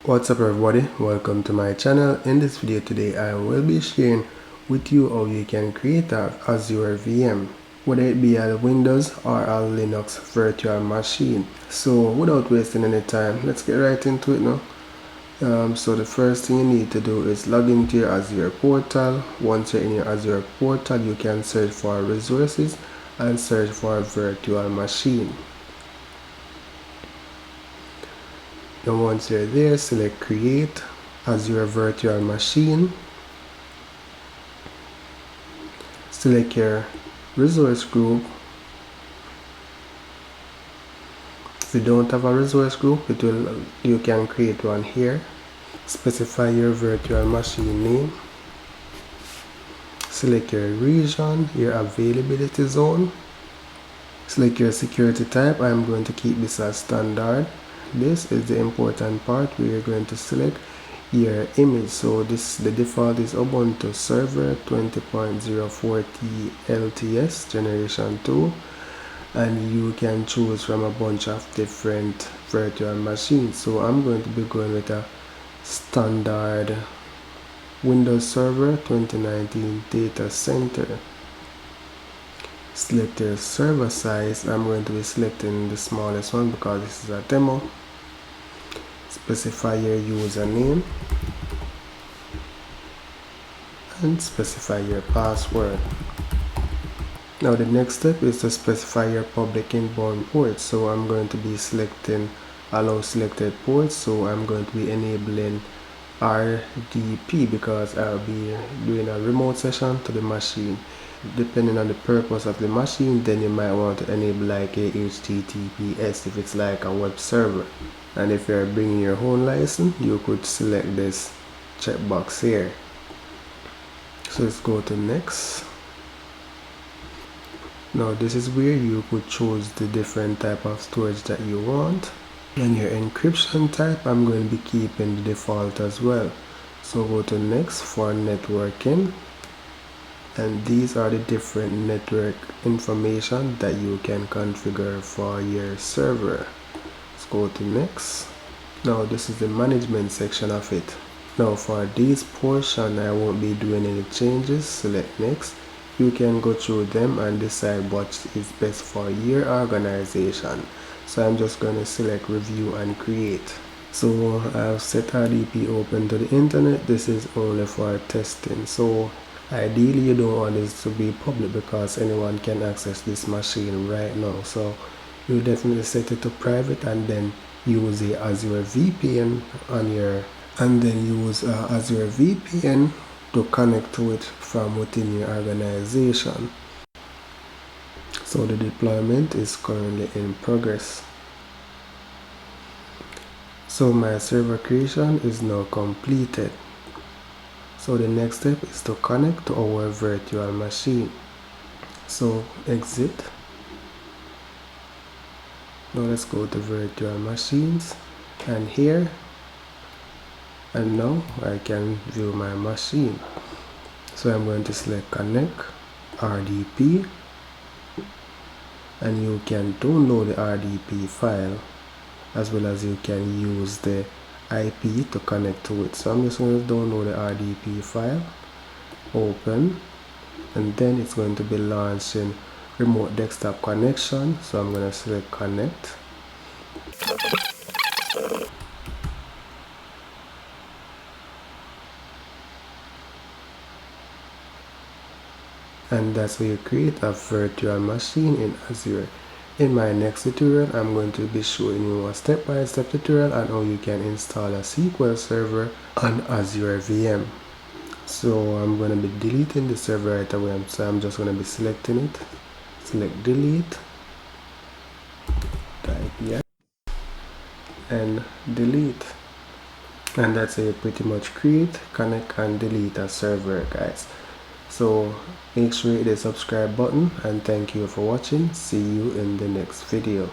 What's up everybody, welcome to my channel. In this video today I will be sharing with you how you can create an Azure VM, whether it be a Windows or a Linux virtual machine. So without wasting any time, let's get right into it now. So the first thing you need to do is log into your Azure portal. Once you're in your Azure portal, you can search for resources and search for virtual machine. And once you're there, select create Azure virtual machine. Select your resource group. If you don't have a resource group, you can create one here. Specify your virtual machine name. Select your region, your availability zone. Select your security type. I'm going to keep this as standard. This is the important part where you're going to select your image. So the default is Ubuntu server 20.040 LTS generation 2, and you can choose from a bunch of different virtual machines. So I'm going to be going with a standard Windows Server 2019 data center. Select your server size. I'm going to be selecting the smallest one because this is a demo. Specify your username and specify your password. Now the next step is to specify your public inbound port. So I'm going to be selecting allow selected ports. So I'm going to be enabling RDP because I'll be doing a remote session to the machine. Depending on the purpose of the machine, then you might want to enable like a HTTPS if it's like a web server. And if you're bringing your own license, you could select this checkbox here. So let's go to next. Now this is where you could choose the different type of storage that you want. And your encryption type, I'm going to be keeping the default as well. So go to next for networking. And these are the different network information that you can configure for your server. Let's go to next. Now this is the management section of it. Now for this portion I won't be doing any changes. Select next. You can go through them and decide what is best for your organization. So I'm just going to select review and create. So I've set RDP open to the internet. This is only for testing. So ideally you don't want this to be public because anyone can access this machine right now. So you definitely set it to private and then use a Azure VPN on your Azure VPN to connect to it from within your organization. So the deployment is currently in progress. So my server creation is now completed. So the next step is to connect to our virtual machine. So exit. Now let's go to virtual machines, and here and now I can view my machine. So I'm going to select connect RDP, and you can download the RDP file as well as you can use the IP to connect to it. So I'm just going to download the RDP file, open, and then it's going to be launching remote desktop connection. So I'm going to select connect. And that's how you create a virtual machine in Azure. In my next tutorial, I'm going to be showing you a step-by-step tutorial on how you can install a SQL server on Azure VM. So I'm going to be deleting the server right away. So I'm just going to be selecting it. Select delete. Type yes. And delete. And that's how you pretty much create, connect, and delete a server, guys. So make sure you hit the subscribe button, and thank you for watching. See you in the next video.